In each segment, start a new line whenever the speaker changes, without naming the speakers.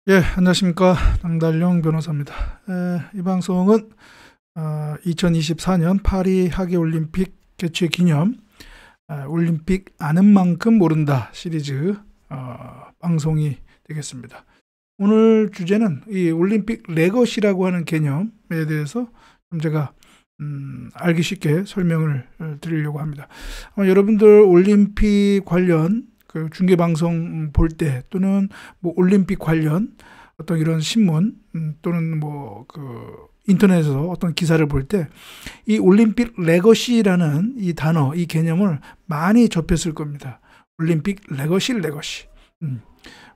예, 안녕하십니까. 남달룡 변호사입니다. 이 방송은 2024년 파리 하계올림픽 개최 기념 올림픽 아는 만큼 모른다 시리즈 방송이 되겠습니다. 오늘 주제는 이 올림픽 레거시라고 하는 개념에 대해서 좀 제가 알기 쉽게 설명을 드리려고 합니다. 여러분들 올림픽 관련 그 중계 방송 볼 때 또는 뭐 올림픽 관련 어떤 이런 신문 또는 뭐 그 인터넷에서 어떤 기사를 볼 때 이 올림픽 레거시라는 이 단어, 이 개념을 많이 접했을 겁니다. 올림픽 레거시.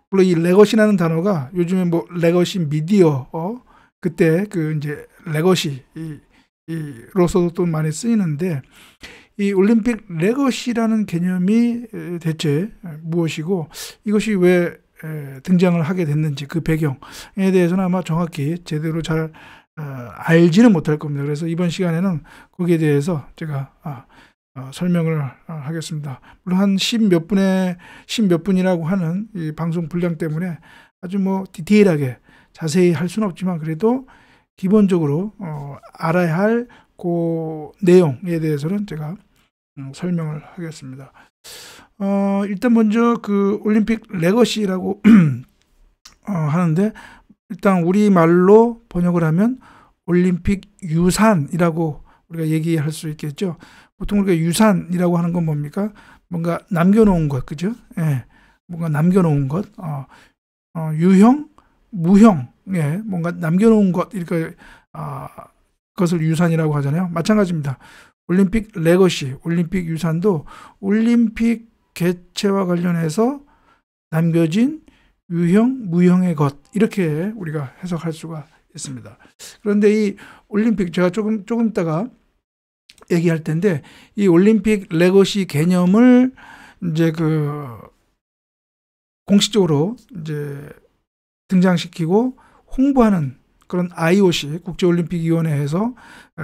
물론 이 레거시라는 단어가 요즘에 뭐 레거시 미디어 그때 그 이제 레거시 이로서도 또 많이 쓰이는데, 이 올림픽 레거시라는 개념이 대체 무엇이고 이것이 왜 등장을 하게 됐는지 그 배경에 대해서는 아마 정확히 제대로 잘 알지는 못할 겁니다. 그래서 이번 시간에는 거기에 대해서 제가 설명을 하겠습니다. 물론 한 10몇 분이라고 하는 이 방송 분량 때문에 아주 뭐 디테일하게 자세히 할 수는 없지만 그래도 기본적으로 알아야 할 그 내용에 대해서는 제가 설명을 하겠습니다. 일단 먼저 그 올림픽 레거시라고 하는데, 일단 우리말로 번역을 하면 올림픽 유산이라고 우리가 얘기할 수 있겠죠. 보통 우리가 유산이라고 하는 건 뭡니까? 뭔가 남겨놓은 것, 그죠? 예, 뭔가 남겨놓은 것, 유형, 무형, 예, 뭔가 남겨놓은 것, 이렇게 그것을 유산이라고 하잖아요. 마찬가지입니다. 올림픽 레거시, 올림픽 유산도 올림픽 개최와 관련해서 남겨진 유형, 무형의 것, 이렇게 우리가 해석할 수가 있습니다. 그런데 이 올림픽, 제가 조금 있다가 얘기할 텐데, 이 올림픽 레거시 개념을 이제 그 공식적으로 이제 등장시키고 홍보하는 그런 IOC 국제올림픽위원회에서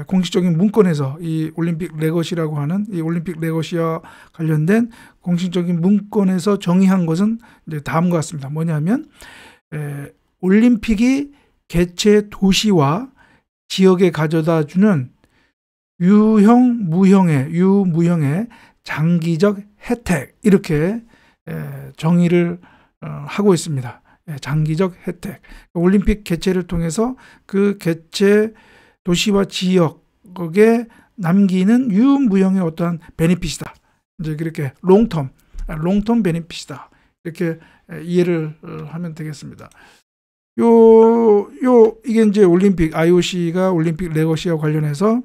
공식적인 문건에서 이 올림픽 레거시라고 하는 이 올림픽 레거시와 관련된 공식적인 문건에서 정의한 것은 이제 다음과 같습니다. 뭐냐면 올림픽이 개최 도시와 지역에 가져다 주는 유형, 무형의 장기적 혜택, 이렇게 정의를 하고 있습니다. 장기적 혜택. 올림픽 개최를 통해서 그 개최 도시와 지역에 남기는 유무형의 어떠한 베네핏이다. 이제 그렇게 롱텀 베네핏이다. 이렇게 이해를 하면 되겠습니다. 이게 이제 올림픽 IOC가 올림픽 레거시와 관련해서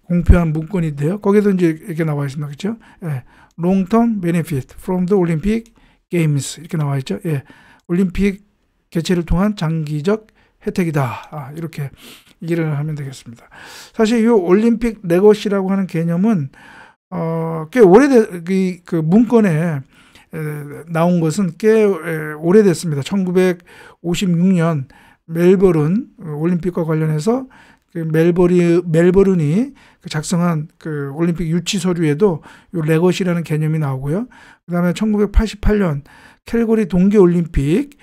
공표한 문건인데요. 거기도 이제 이렇게 나와 있습니다. 그렇죠? 예. Long-term benefit from the Olympic Games 이렇게 나와 있죠. 예. 올림픽 개최를 통한 장기적 혜택이다. 이렇게 이해를 하면 되겠습니다. 사실 이 올림픽 레거시라고 하는 개념은 꽤 그 문건에 나온 것은 꽤 오래됐습니다. 1956년 멜버른 올림픽과 관련해서 그 멜버른이 작성한 그 올림픽 유치 서류에도 이 레거시라는 개념이 나오고요. 그다음에 1988년 캘거리 동계올림픽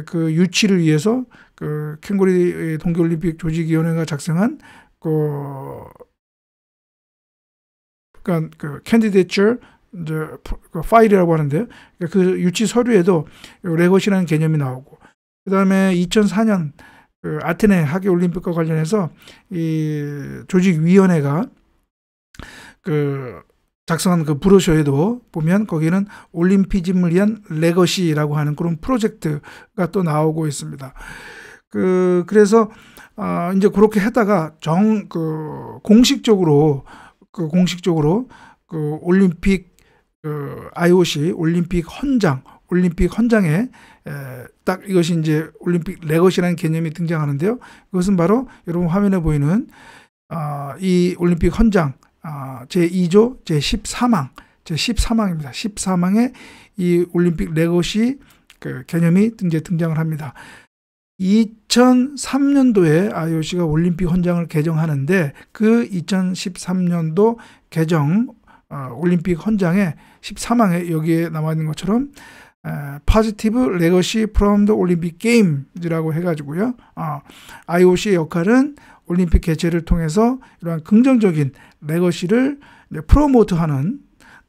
그 유치를 위해서 그 캘거리 동계올림픽 조직위원회가 작성한 그러니까 그 캔디데이처 이제 그 파일이라고 하는데요. 그 유치 서류에도 레거시라는 개념이 나오고, 그다음에 2004년 그 아테네 하계올림픽과 관련해서 이 조직위원회가 그 작성한 그 브로셔에도 보면 거기는 올림피즘을 위한 레거시라고 하는 그런 프로젝트가 또 나오고 있습니다. 그래서 이제 그렇게 하다가 공식적으로 그 올림픽 IOC 올림픽 헌장에 딱 이것이 이제 올림픽 레거시라는 개념이 등장하는데요. 그것은 바로 여러분 화면에 보이는 이 올림픽 헌장 제2조 제14망입니다. 14망에 이 올림픽 레거시 그 개념이 이제 등장을 합니다. 2003년도에 IOC가 올림픽 헌장을 개정하는데, 그 2013년도 개정 올림픽 헌장에 14망에 여기에 나와 있는 것처럼 positive legacy from the Olympic Games라고 해가지고요. IOC의 역할은 올림픽 개최를 통해서 이러한 긍정적인 레거시를 프로모트하는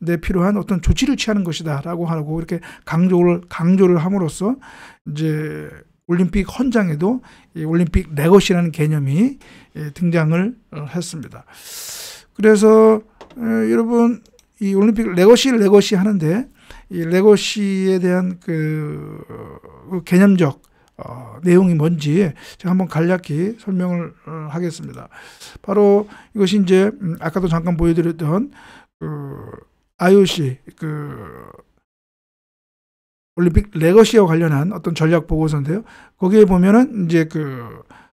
데 필요한 어떤 조치를 취하는 것이다라고 하고 이렇게 강조를 함으로써 이제 올림픽 헌장에도 이 올림픽 레거시라는 개념이 등장을 했습니다. 그래서 여러분 이 올림픽 레거시 하는데 이 레거시에 대한 그 개념적 내용이 뭔지 제가 한번 간략히 설명을 하겠습니다. 바로 이것이 이제 아까도 잠깐 보여드렸던 IOC 올림픽 레거시와 관련한 어떤 전략 보고서인데요. 거기에 보면은 이제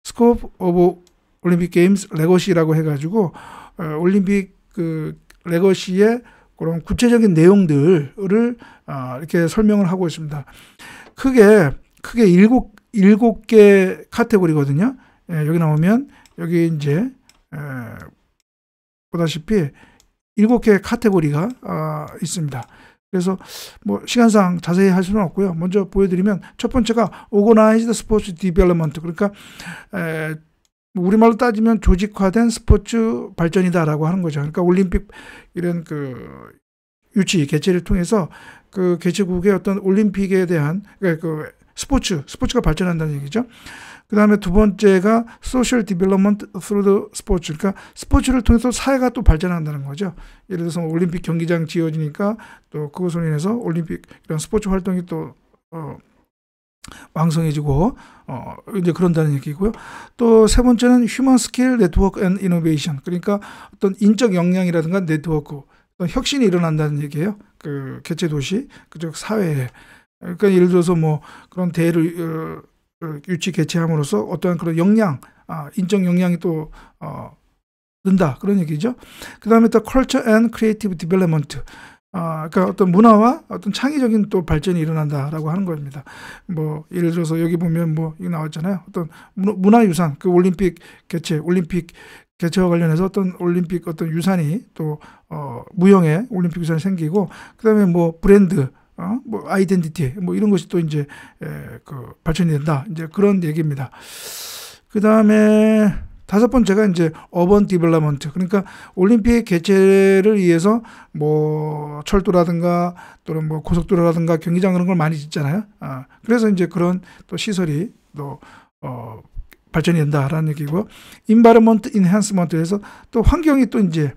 스코프 오브 올림픽 게임스 레거시라고 해가지고 올림픽 레거시의 그런 구체적인 내용들을 이렇게 설명을 하고 있습니다. 크게 일곱 개 카테고리거든요. 여기 나오면 여기 이제 보다시피 7개 카테고리가 있습니다. 그래서 뭐 시간상 자세히 할 수는 없고요. 먼저 보여드리면 첫 번째가 Organized Sports Development, 그러니까 우리말로 따지면 조직화된 스포츠 발전이다라고 하는 거죠. 그러니까 올림픽 이런 유치 개최를 통해서 개최국의 어떤 올림픽에 대한 스포츠가 발전한다는 얘기죠. 그 다음에 두 번째가 Social Development through the Sports, 그러니까 스포츠를 통해서 사회가 또 발전한다는 거죠. 예를 들어서 올림픽 경기장 지어지니까 또 그것으로 인해서 올림픽 이런 스포츠 활동이 또 왕성해지고 이제 그런다는 얘기고요. 또 세 번째는 Human Skill Network and Innovation, 그러니까 어떤 인적 역량이라든가 네트워크, 어떤 혁신이 일어난다는 얘기예요. 개최 도시 그쪽 사회에. 그러니까 예를 들어서 뭐 그런 대회를 유치 개최함으로써 어떠한 그런 역량, 인적 역량이 또 는다, 그런 얘기죠. 그 다음에 또 Culture and Creative Development, 그러니까 어떤 문화와 어떤 창의적인 또 발전이 일어난다라고 하는 겁니다. 뭐 예를 들어서 여기 보면 뭐 이거 나왔잖아요. 어떤 문화유산, 올림픽 개최와 관련해서 어떤 올림픽 어떤 유산이 또 무형의 올림픽 유산이 생기고, 그 다음에 뭐 브랜드, 뭐 아이덴티티, 뭐 이런 것이 또 이제 발전이 된다, 이제 그런 얘기입니다. 그 다음에 다섯 번째가 이제 어번 디벨롭먼트, 그러니까 올림픽 개최를 위해서 뭐 철도라든가 또는 뭐 고속도로라든가 경기장 그런 걸 많이 짓잖아요. 그래서 이제 그런 또 시설이 또 발전이 된다라는 얘기고, 인바이러먼트 인핸스먼트에서 또 환경이 또 이제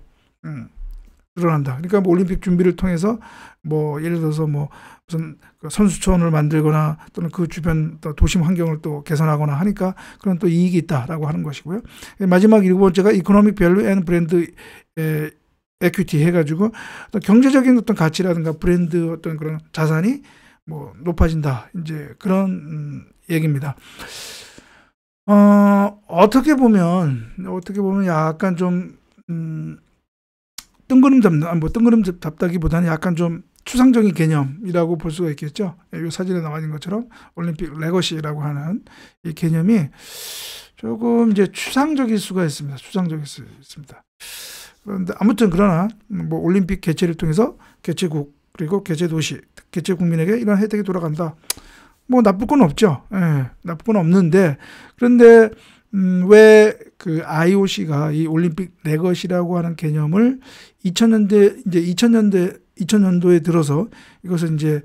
드러난다. 그러니까 뭐 올림픽 준비를 통해서 뭐 예를 들어서 뭐 무슨 선수촌을 만들거나 또는 그 주변 또 도심 환경을 또 개선하거나 하니까 그런 또 이익이 있다라고 하는 것이고요. 마지막 7번째가 이코노믹 밸류 앤 브랜드 에퀴티 해가지고 어떤 경제적인 어떤 가치라든가 브랜드 어떤 그런 자산이 뭐 높아진다, 이제 그런 얘기입니다. 어떻게 보면 약간 좀 뜬구름 잡다기보다는 약간 좀 추상적인 개념이라고 볼 수가 있겠죠. 이 사진에 나와 있는 것처럼 올림픽 레거시라고 하는 이 개념이 조금 이제 추상적일 수가 있습니다. 그런데 아무튼 그러나 뭐 올림픽 개최를 통해서 개최국 그리고 개최 도시, 개최 국민에게 이런 혜택이 돌아간다. 뭐 나쁠 건 없죠. 나쁠 건 없는데, 그런데 왜 IOC가 이 올림픽 레거시라고 하는 개념을 2000년도에 들어서 이것을 이제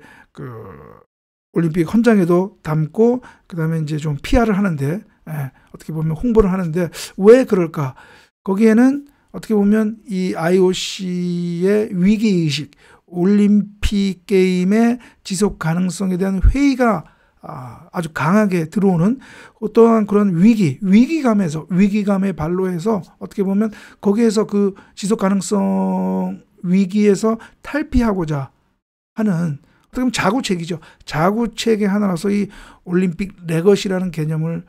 올림픽 헌장에도 담고 그다음에 이제 좀 PR을 하는데, 어떻게 보면 홍보를 하는데 왜 그럴까? 거기에는 어떻게 보면 이 IOC의 위기의식, 올림픽 게임의 지속 가능성에 대한 회의가 아주 강하게 들어오는 어떠한 그런 위기감에 발로해서 어떻게 보면 거기에서 그 지속 가능성 위기에서 탈피하고자 하는 어떻게 보면 자구책이죠. 자구책의 하나로서 이 올림픽 레거시라는 개념을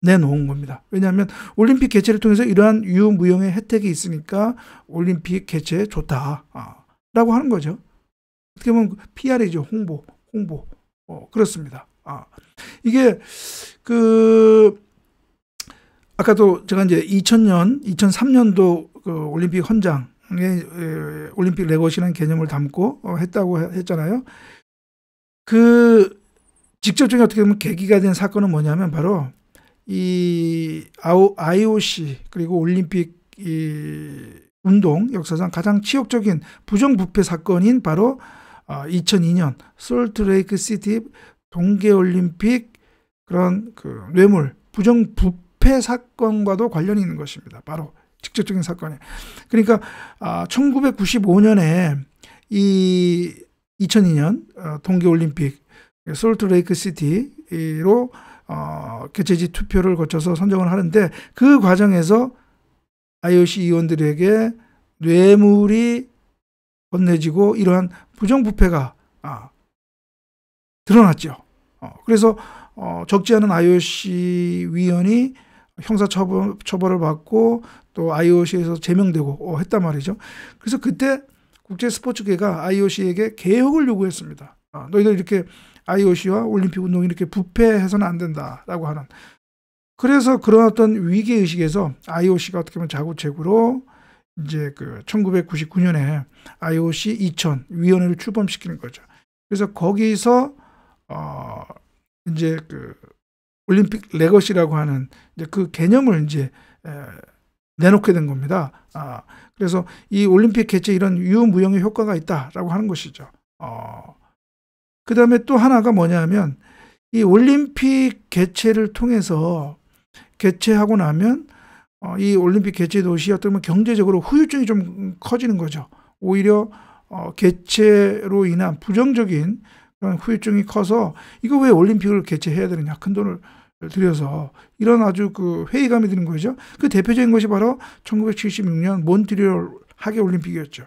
내놓은 겁니다. 왜냐하면 올림픽 개최를 통해서 이러한 유무형의 혜택이 있으니까 올림픽 개최 좋다라고 하는 거죠. 어떻게 보면 PR이죠. 홍보. 그렇습니다. 이게 아까도 제가 이제 2003년도 올림픽 헌장에 올림픽 레거시라는 개념을 담고 했다고 했잖아요. 그 직접적인 어떻게 보면 계기가 된 사건은 뭐냐면 바로 이 IOC 그리고 올림픽 이 운동 역사상 가장 치욕적인 부정부패 사건인 바로 2002년 솔트레이크 시티 동계올림픽 그런 그 뇌물 부정부패 사건과도 관련이 있는 것입니다. 바로 직접적인 사건이. 그러니까 1995년에 이 2002년 동계올림픽 솔트레이크 시티로 개최지 투표를 거쳐서 선정을 하는데 그 과정에서 IOC 위원들에게 뇌물이 건네지고 이러한 부정부패가 드러났죠. 그래서 적지 않은 IOC 위원이 형사처벌을 받고 또 IOC에서 제명되고 했단 말이죠. 그래서 그때 국제스포츠계가 IOC에게 개혁을 요구했습니다. 너희들 이렇게 IOC와 올림픽 운동이 이렇게 부패해서는 안 된다라고 하는. 그래서 그런 어떤 위기의식에서 IOC가 어떻게 보면 자구책으로 이제 그 1999년에 IOC 2000 위원회를 출범시키는 거죠. 그래서 거기서 이제 그 올림픽 레거시라고 하는 이제 그 개념을 이제 내놓게 된 겁니다. 그래서 이 올림픽 개최 이런 유무형의 효과가 있다라고 하는 것이죠. 그 다음에 또 하나가 뭐냐면 이 올림픽 개최를 통해서 개최하고 나면 이 올림픽 개최 도시 어떻게 보면 경제적으로 후유증이 좀 커지는 거죠. 오히려 개최로 인한 부정적인 그런 후유증이 커서 이거 왜 올림픽을 개최해야 되느냐, 큰 돈을 들여서, 이런 아주 그 회의감이 드는 거죠. 그 대표적인 것이 바로 1976년 몬트리올 하계올림픽이었죠.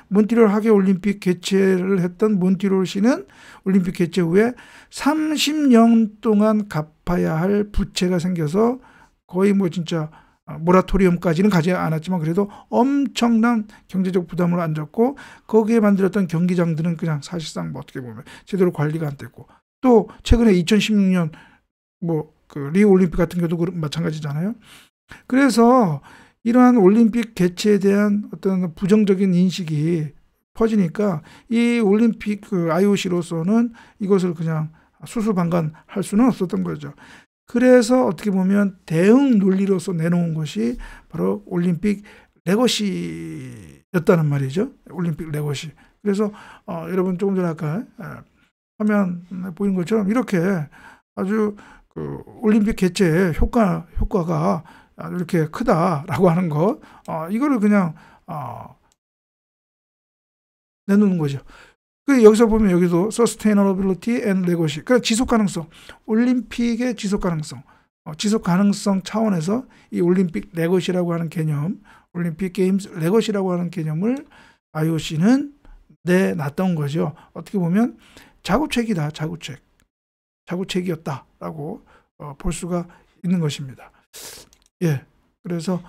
몬트리올 하계올림픽 개최를 했던 몬트리올시는 올림픽 개최 후에 30년 동안 갚아야 할 부채가 생겨서 거의 뭐 진짜 모라토리엄까지는 가지 않았지만 그래도 엄청난 경제적 부담을 안겼고, 거기에 만들었던 경기장들은 그냥 사실상 뭐 어떻게 보면 제대로 관리가 안 됐고, 또 최근에 2016년 뭐 그 리우 올림픽 같은 경우도 마찬가지잖아요. 그래서 이러한 올림픽 개최에 대한 어떤 부정적인 인식이 퍼지니까 이 올림픽 그 IOC로서는 이것을 그냥 수수방관할 수는 없었던 거죠. 그래서 어떻게 보면 대응 논리로서 내놓은 것이 바로 올림픽 레거시였다는 말이죠. 올림픽 레거시. 그래서 여러분 조금 전에 아까 화면 보이는 것처럼 이렇게 아주 그 올림픽 개최의 효과가 이렇게 크다라고 하는 것, 이거를 그냥 내놓는 거죠. 여기서 보면 여기도 sustainability and legacy, 그러니까 지속 가능성, 올림픽의 지속 가능성, 지속 가능성 차원에서 이 올림픽 레거시라고 하는 개념, 올림픽 게임스 레거시라고 하는 개념을 IOC는 내놨던 거죠. 어떻게 보면 자구책이다, 자구책이었다라고 볼 수가 있는 것입니다. 예, 그래서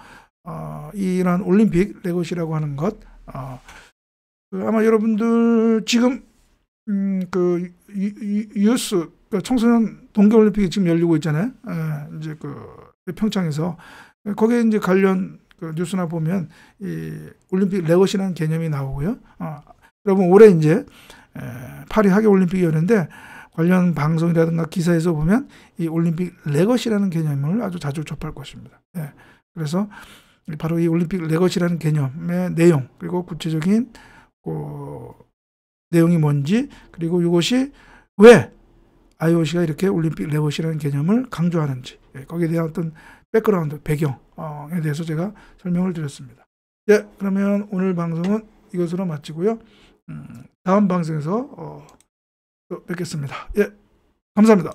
이러한 올림픽 레거시라고 하는 것, 아마 여러분들 지금 그 유스 청소년 동계올림픽이 지금 열리고 있잖아요. 이제 그 평창에서 거기에 이제 관련 그 뉴스나 보면 이 올림픽 레거시라는 개념이 나오고요. 여러분 올해 이제 파리 하계올림픽이 열리는데 관련 방송이라든가 기사에서 보면 이 올림픽 레거시라는 개념을 아주 자주 접할 것입니다. 예. 그래서 바로 이 올림픽 레거시라는 개념의 내용, 그리고 구체적인 내용이 뭔지, 그리고 이것이 왜 IOC가 이렇게 올림픽 레거시라는 개념을 강조하는지, 거기에 대한 어떤 백그라운드, 배경에 대해서 제가 설명을 드렸습니다. 예, 그러면 오늘 방송은 이것으로 마치고요. 다음 방송에서 또 뵙겠습니다. 예, 감사합니다.